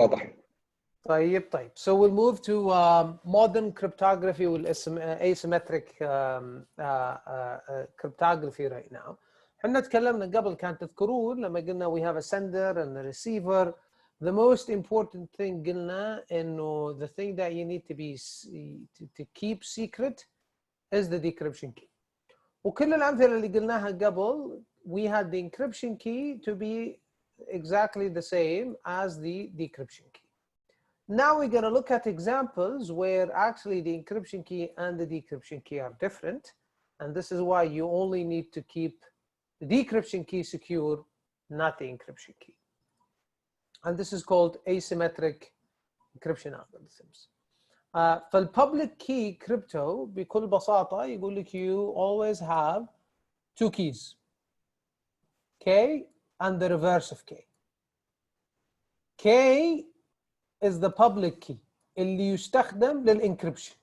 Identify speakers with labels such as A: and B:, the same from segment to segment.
A: واضح.
B: طيب. So we'll move to modern cryptography asymmetric cryptography right now. احنا تكلمنا قبل كان تذكرون لما قلنا we have a sender and a receiver. The most important thing قلنا إنه the thing that you need to keep secret is the decryption key. وكل الأمثلة اللي قلناها قبل we had the encryption key to be exactly the same as the decryption key. Now we're going to look at examples where actually the encryption key and the decryption key are different, and this is why you only need to keep the decryption key secure, not the encryption key. And this is called asymmetric encryption algorithms. فالpublic key crypto بكل بساطة يقول لك you always have two keys, K and the reverse of K. K is the public key اللي يستخدم للإنكريبشن.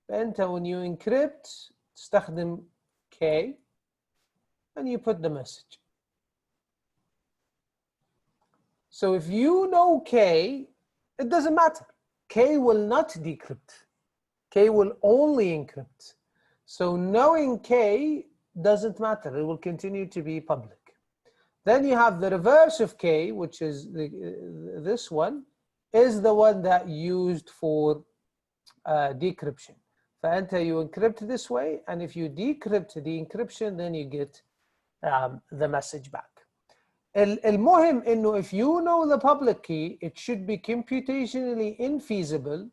B: فأنت when you encrypt تستخدم K and you put the message. So if you know K, it doesn't matter. K will not decrypt. K will only encrypt. So knowing K doesn't matter. It will continue to be public. Then you have the reverse of K, which is this one, is the one that used for decryption. فأنت you encrypt this way, and if you decrypt the encryption, then you get the message back. المهم إنه if you know the public key, it should be computationally infeasible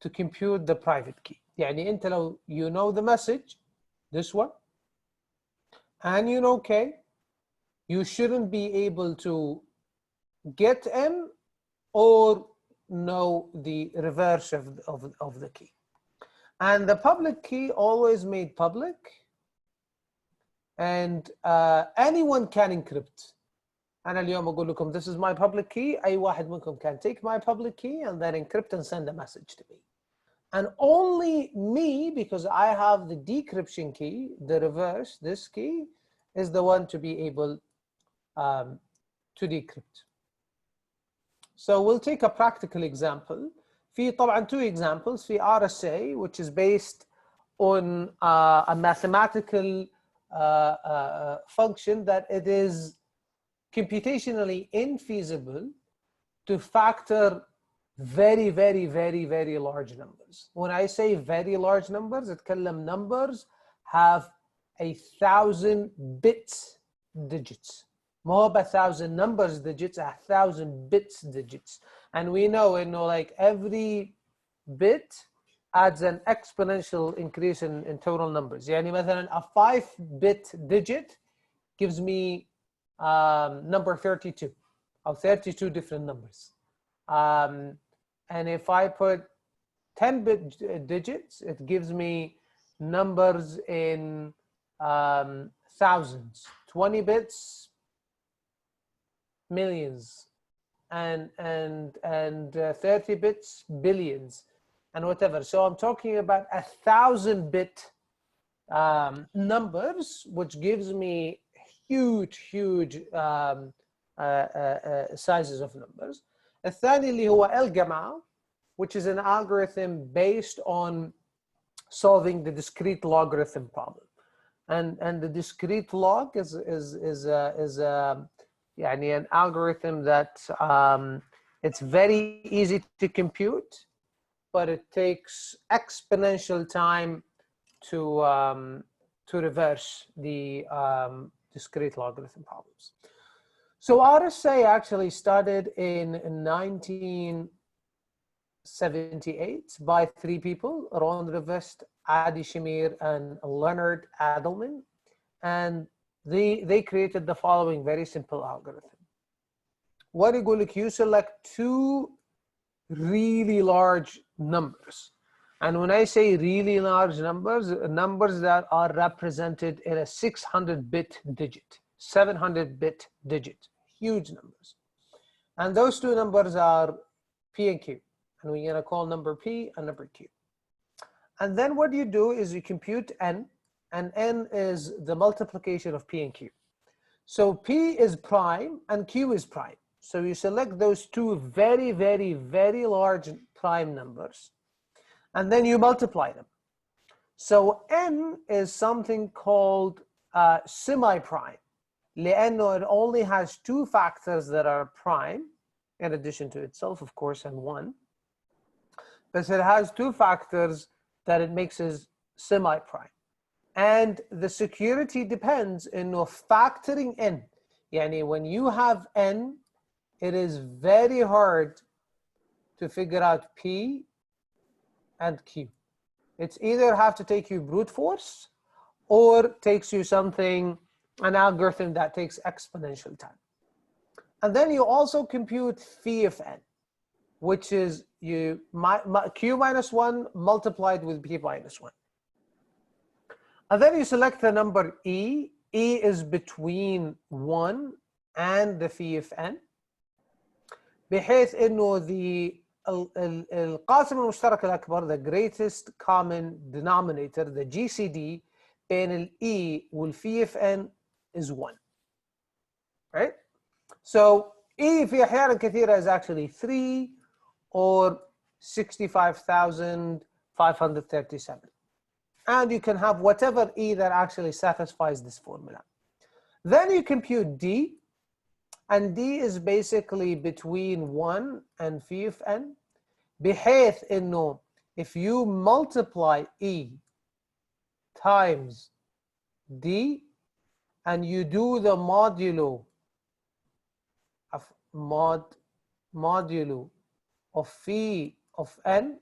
B: to compute the private key. يعني أنت لو you know the message, this one, and you know K, you shouldn't be able to get M or know the reverse of the key. And the public key always made public, and anyone can encrypt. أنا اليوم أقول لكم this is my public key. أي واحد منكم can take my public key and then encrypt and send a message to me. And only me, because I have the decryption key, the reverse, this key, is the one to be able to decrypt. So we'll take a practical example. في طبعا two examples. في RSA, which is based on a mathematical function that it is computationally infeasible to factor very, very, very, very large numbers. When I say very large numbers, أتكلم numbers have 1,000 bits digits. More than 1,000 numbers digits, 1,000 bits digits. And we know, like every bit adds an exponential increase in total numbers. يعني مثلا a 5-bit digit gives me number 32, or 32 different numbers. And if I put 10-bit digits, it gives me numbers in thousands. 20 bits, millions, and 30 bits, billions, and whatever. So I'm talking about 1,000-bit numbers, which gives me huge sizes of numbers. الثاني اللي هو الجمع, which is an algorithm based on solving the discrete logarithm problem. And the discrete log is يعني an algorithm that it's very easy to compute, but it takes exponential time to reverse the discrete logarithm problems. So RSA actually started in 1978 by 3 people, Ron Rivest, Adi Shamir, and Leonard Adelman. And they created the following very simple algorithm. What يقول لك, you select 2 really large numbers. And when I say really large numbers, numbers that are represented in a 600-bit digit, 700-bit digit, huge numbers. And those 2 numbers are P and Q. And we're going to call number P and number Q. And then what you do is you compute N, and N is the multiplication of P and Q. So P is prime and Q is prime. So you select those two very, very, very large prime numbers, and then you multiply them. So n is something called semi-prime, لأنه it only has two factors that are prime, in addition to itself, of course, and one. But it has two factors that it makes as semi-prime. And the security depends in factoring in. Yani when you have n, it is very hard to figure out p and q. It's either have to take you brute force or takes you an algorithm that takes exponential time. And then you also compute phi of n, which is q minus 1 multiplied with p minus 1. And then you select the number e. E is between 1 and the phi of n, بحيث إنه القاسم المشترك الأكبر, the greatest common denominator, the GCD, بين ال E وال phi of n is 1. Right? So E في أحيان كثيرة is actually 3 or 65,537. And you can have whatever E that actually satisfies this formula. Then you compute D, and D is basically between 1 and phi of n, بحيث إنه if you multiply E times D and you do the modulo of phi of n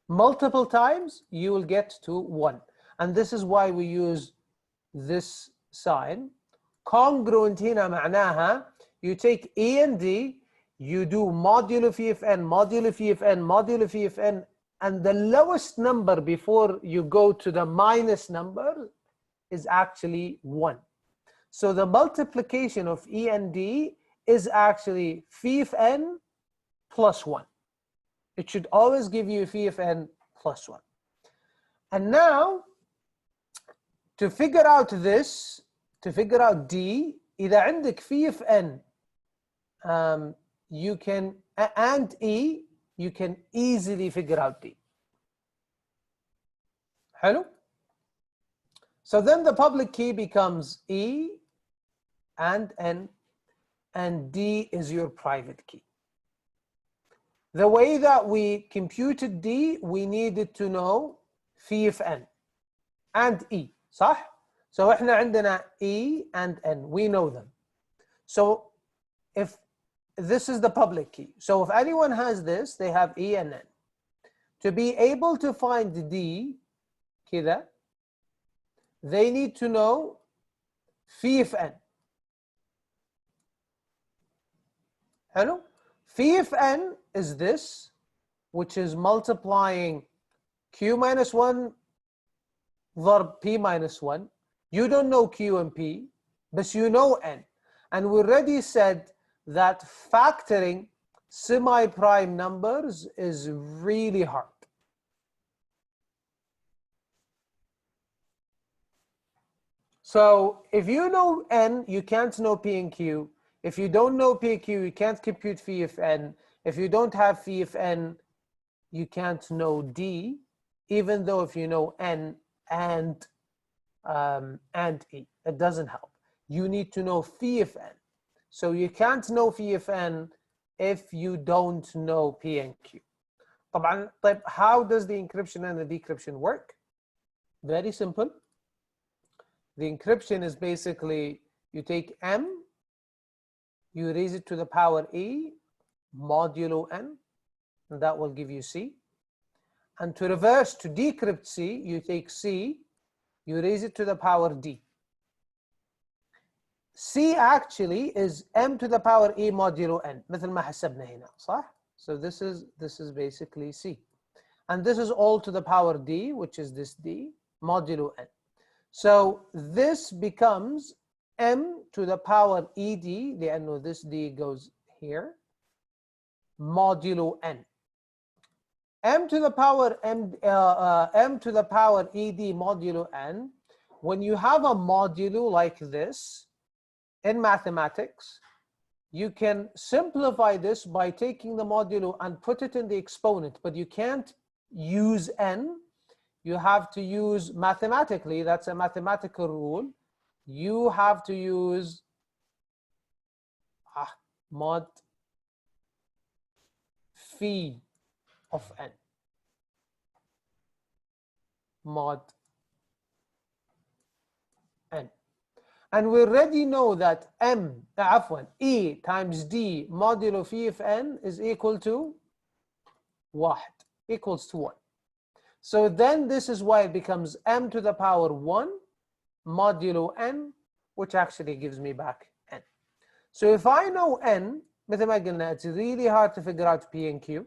B: multiple times, you will get to 1. And this is why we use this sign. Congruent هنا معناها you take E and D, you do modulo phi of n, modulo phi of n, modulo phi of n, and the lowest number before you go to the minus number is actually 1. So the multiplication of E and D is actually phi of n plus 1. It should always give you phi of n plus 1. And now, to figure out this, to figure out D, إذا عندك phi of n you can, and E, you can easily figure out D. حلو? So then the public key becomes E and N, and D is your private key. The way that we computed D, we needed to know phi of n and E, صح? So احنا عندنا E and N, we know them. So if this is the public key, so if anyone has this, they have E and N. To be able to find D, كذا, they need to know phi of n. Hello? Phi of n is this, which is multiplying q minus 1 ضرب p minus 1. You don't know q and p, but you know n. And we already said that factoring semi-prime numbers is really hard. So if you know n, you can't know p and q. If you don't know p and q, you can't compute phi of n. If you don't have phi of n, you can't know d, even though if you know n and e, it doesn't help. You need to know phi of n. So you can't know phi of n if you don't know p and q. طبعا, how does the encryption and the decryption work? Very simple. The encryption is basically you take m, you raise it to the power e modulo n, and that will give you c. And to reverse, to decrypt c, you take c, you raise it to the power d. c actually is m to the power e modulo n, مثل ما حسبنا هنا, صح? So this is basically c. And this is all to the power d, which is this d, modulo n. So this becomes m to the power ed, لأنه this d goes here, modulo n. M to the power m to the power ed modulo n. When you have a modulo like this in mathematics, you can simplify this by taking the modulo and put it in the exponent, but you can't use n. You have to use mathematically, that's a mathematical rule. You have to use mod phi of n. Mod n. And we already know that E times D modulo phi of n is equal to 1, equals to 1. So then this is why it becomes m to the power 1 modulo n, which actually gives me back n. So if I know n, مثل ما قلنا, it's really hard to figure out P and Q.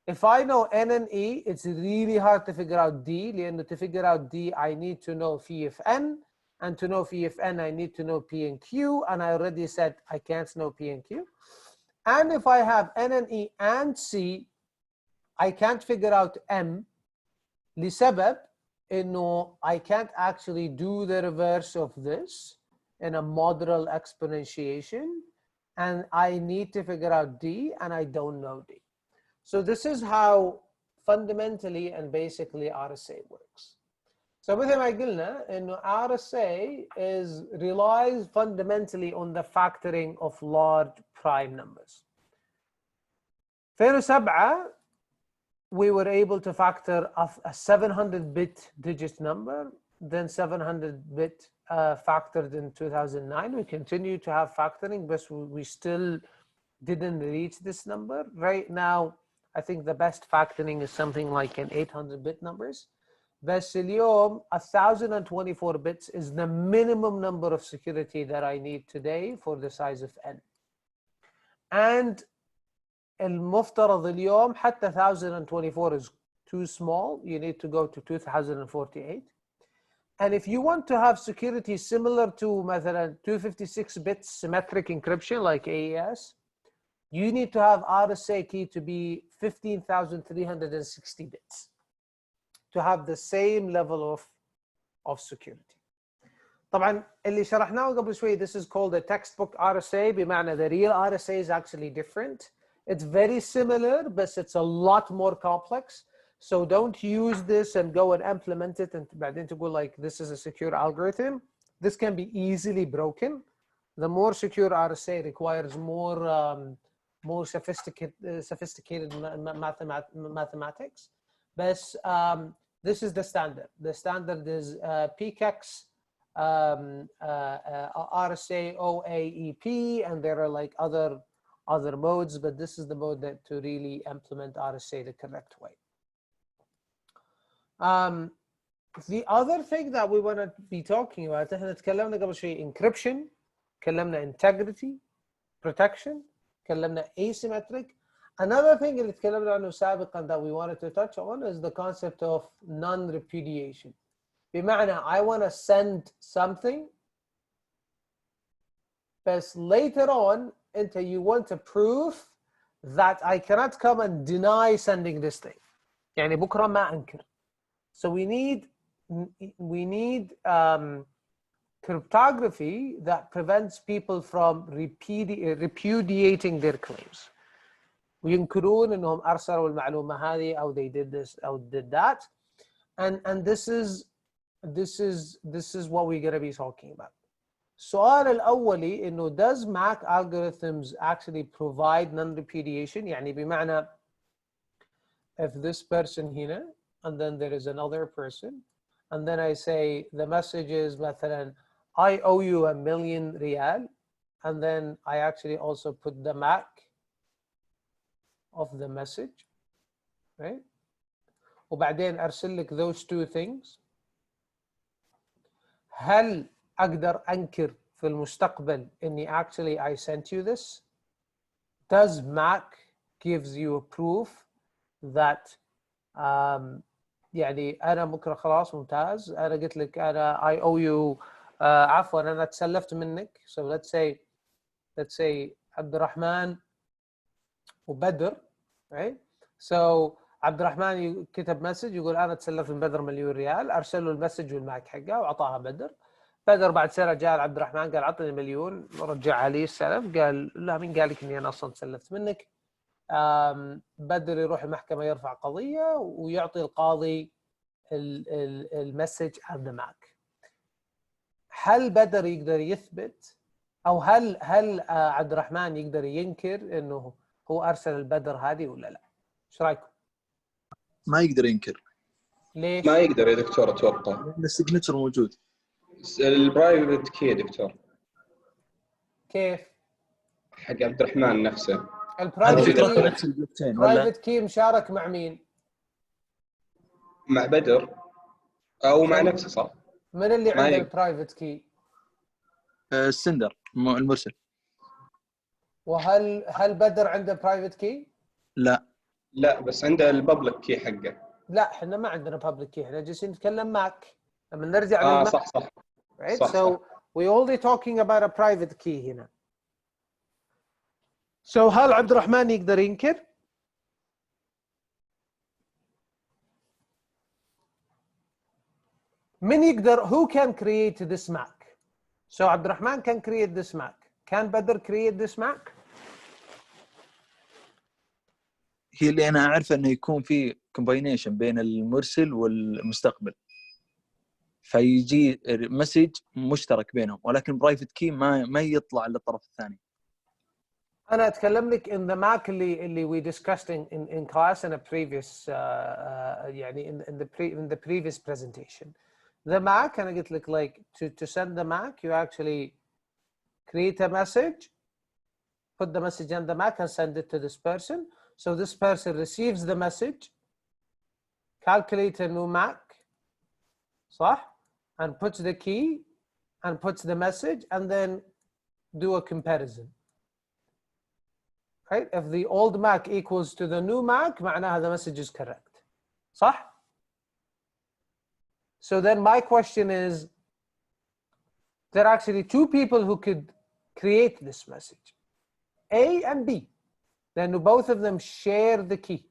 B: If I know n and E, it's really hard to figure out D, لأنه to figure out D, I need to know phi of n, and to know phi of n, I need to know P and Q, and I already said I can't know P and Q. And if I have n and E and C, I can't figure out M, لسبب إنه I can't actually do the reverse of this in a model exponentiation, and I need to figure out D, and I don't know D. So this is how fundamentally and basically RSA works. So مثل ما قلنا إنه RSA relies fundamentally on the factoring of large prime numbers. 2007 we were able to factor a 700-bit digit number, then 700-bit factored in 2009. We continue to have factoring, but we still didn't reach this number. Right now, I think the best factoring is something like an 800-bit numbers. بس اليوم 1024 bits is the minimum number of security that I need today for the size of n. And المفترض اليوم حتى 1024 is too small. You need to go to 2048. And if you want to have security similar to مثلا 256-bit symmetric encryption like AES, you need to have RSA key to be 15,360 bits to have the same level of security. طبعا اللي شرحناه قبل شوي, this is called a textbook RSA, بمعنى the real RSA is actually different. It's very similar, but it's a lot more complex. So don't use this and go and implement it and بعدين تقول like this is a secure algorithm. This can be easily broken. The more secure RSA requires more sophisticated mathematics. But this is the standard. The standard is PKEX, RSA OAEP, and there are like other modes, but this is the mode that to really implement RSA the correct way. The other thing that we want to be talking about, احنا تكلمنا قبل شوي encryption, تكلمنا integrity, protection, تكلمنا asymmetric. Another thing اللي تكلمنا عنه سابقا that we wanted to touch on is the concept of non-repudiation. بمعنى I want to send something, but later on you want to prove that I cannot come and deny sending this thing. يعني بكرة ما أنكر. So we need cryptography that prevents people from repudiating their claims. وينكرون انهم ارسلوا المعلومه هذه او they did this or did that, and this is what we're going to be talking about. السؤال الأولي إنه does MAC algorithms actually provide non-repudiation؟ يعني بمعنى if this person هنا and then there is another person and then I say the message is مثلا I owe you $1,000,000 ريال, and then I actually also put the MAC of the message, right? وبعدين أرسل لك those two things. هل أقدر أنكر في المستقبل إني actually I sent you this? Does MAC gives you a proof that يعني أنا بكرة خلاص ممتاز أنا قلت لك أنا I owe you عفوا أنا تسلفت منك. So let's say عبد الرحمن وبدر, right? So عبد الرحمن كتب مسج يقول أنا تسلفت من بدر $1,000,000, أرسل له المسج والماك حقه وأعطاها بدر. بدر بعد سنه جاء عبد الرحمن قال عطني مليون، رجعها لي السلف، قال لا مين قال لك اني انا اصلا سلفت منك؟ بدر يروح المحكمه يرفع قضيه ويعطي القاضي المسج على ماك. هل بدر يقدر يثبت او هل عبد الرحمن يقدر ينكر انه هو ارسل البدر هذه ولا لا؟ ايش رايكم؟
A: ما يقدر ينكر.
B: ليش؟
C: ما يقدر يا دكتور اتوقع،
A: لان السيجنتشر موجود.
C: البرايفت كي يا دكتور.
B: كيف؟
C: حق عبد الرحمن نفسه.
B: البرايفت
A: فكرة
B: كي،
A: نفس البلوكتشين ولا؟
B: برايفت كي مشارك مع مين؟
C: مع بدر او مع نفسه صح؟
B: من اللي عنده البرايفت كي؟
A: السندر المرسل.
B: وهل بدر عنده برايفت كي؟
A: لا
C: بس عنده الببليك كي حقه.
B: لا احنا ما عندنا بابليك كي، احنا جالسين نتكلم معك لما نرجع للماك.
C: صح
B: right?
C: صح
B: So we only talking about a private key هنا. So هل عبد الرحمن يقدر ينكر؟ من يقدر؟ who can create this Mac? So عبد الرحمن can create this Mac. Can بدر create this Mac?
A: هي اللي انا اعرف انه يكون في كومباينيشن بين المرسل والمستقبل، فيجي مسج مشترك بينهم، ولكن برايفت كي ما يطلع للطرف الثاني.
B: أنا أتكلم لك in the Mac اللي we discussed in class in a previous يعني in the previous presentation. The Mac أنا قلت لك like to send the Mac you actually create a message, put the message on the Mac and send it to this person. So this person receives the message, calculate a new Mac, صح? And puts the key and puts the message and then do a comparison. Right? If the old Mac equals to the new Mac, معناها the message is correct. صح? So then my question is, there are actually two people who could create this message, A and B. Then both of them share the key.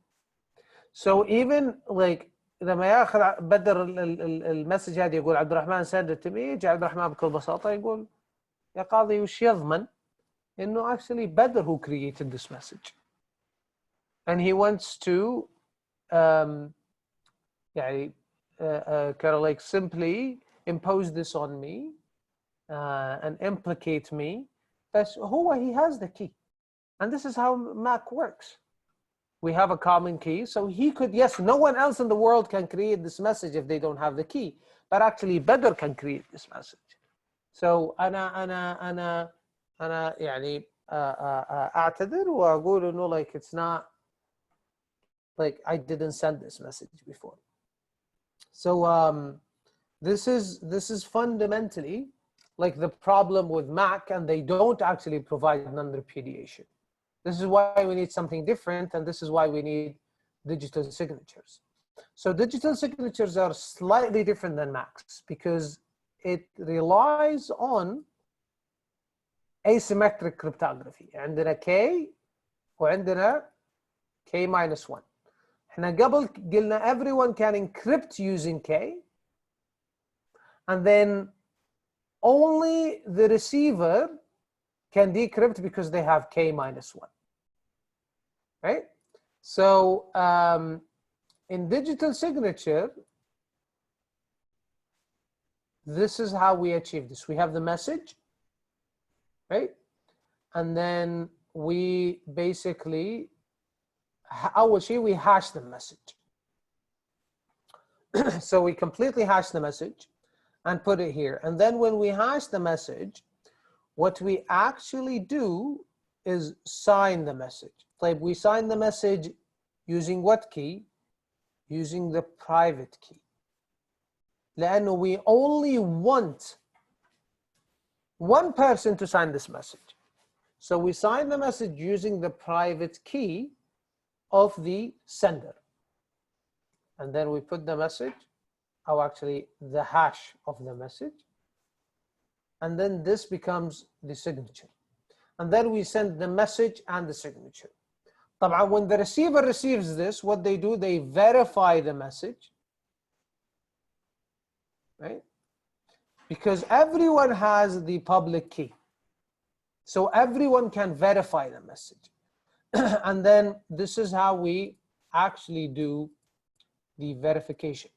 B: So even like لما ياخذ بدر المسج هذه يقول عبد الرحمن send it to me، يجي عبد الرحمن بكل بساطة يقول يا قاضي وش يضمن إنه actually بدر who created this message and he wants to يعني kind of like simply impose this on me and implicate me. بس هو he has the key. And this is how Mac works. We have a common key, so he could, yes, no one else in the world can create this message if they don't have the key, but actually Badr can create this message. So أنا يعني أعتذر وأقول إنه like it's not like I didn't send this message before. So this is fundamentally like the problem with Mac, and they don't actually provide non-repudiation. This is why we need something different, and this is why we need digital signatures. So digital signatures are slightly different than Macs because it relies on asymmetric cryptography. عندنا K وعندنا K-1. احنا قبل قلنا everyone can encrypt using K, and then only the receiver can decrypt because they have K-1, right? So in digital signature, this is how we achieve this. We have the message, right? And then we basically, we hash the message. So we completely hash the message and put it here. And then when we hash the message, what we actually do is sign the message. Like we sign the message using what key? Using the private key. لأنه we only want one person to sign this message. So we sign the message using the private key of the sender. And then we put the message, or actually the hash of the message. And then this becomes the signature. And then we send the message and the signature. طبعا when the receiver receives this, what they do, they verify the message, right? because everyone has the public key. So everyone can verify the message. And then this is how we actually do the verification.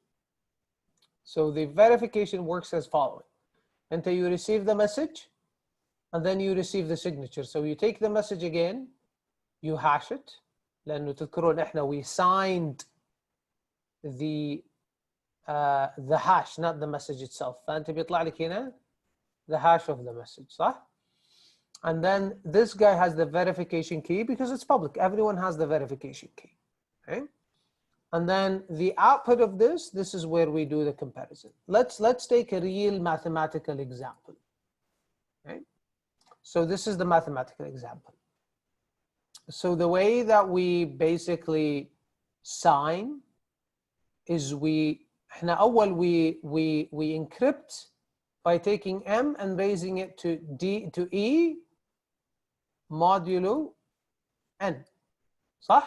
B: So the verification works as following. Until you receive the message, and then you receive the signature. So you take the message again, you hash it. لأنه تذكرون إحنا we signed the hash, not the message itself. فأنت بيطلع لك هنا the hash of the message, صح? And then this guy has the verification key because it's public. Everyone has the verification key. Okay? And then the output of this is where we do the comparison. Let's take a real mathematical example. Okay? So this is the mathematical example. So the way that we basically sign is we encrypt by taking M and raising it to E modulo N. صح?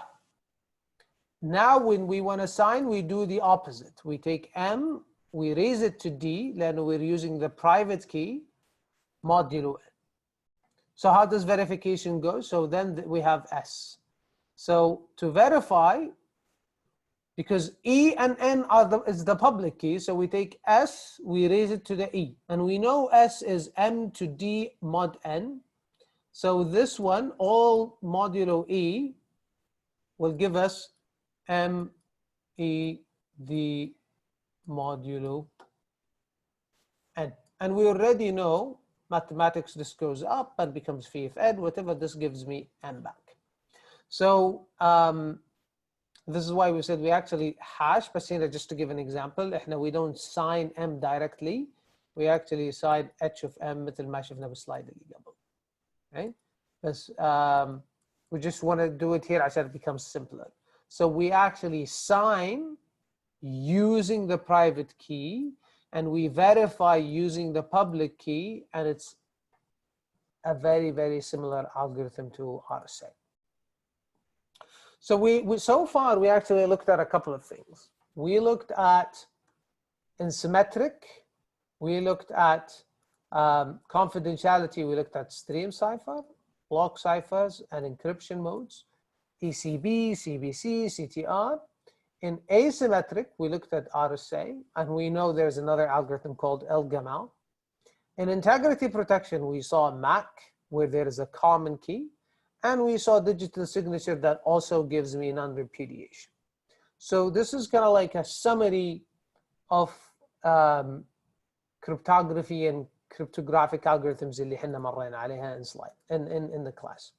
B: Now when we want to sign, we do the opposite. We take M, we raise it to D, then we're using the private key modulo N. So how does verification go? So then we have S. So to verify, because E and N is the public key, so we take S, we raise it to the E. And we know S is M to D mod N. So this one, all modulo E, will give us M, E, D modulo N. And we already know mathematics, this goes up and becomes phi of N, whatever, this gives me M back. So this is why we said we actually hash, but just to give an example, we don't sign M directly, we actually sign H of M مثل ما شفنا بالسلايد اللي قبل. Okay? But we just want to do it here عشان it becomes simpler. So we actually sign using the private key and we verify using the public key, and it's a very, very similar algorithm to RSA. So so far we actually looked at a couple of things. We looked at Asymmetric, we looked at confidentiality, we looked at stream cipher, block ciphers, and encryption modes, ECB, CBC, CTR. In asymmetric, we looked at RSA, and we know there's another algorithm called El-Gamal. In integrity protection, we saw MAC, where there is a common key, and we saw digital signature that also gives me non-repudiation. So this is kind of like a summary of cryptography and cryptographic algorithms اللي حنا مرينا عليها in the class.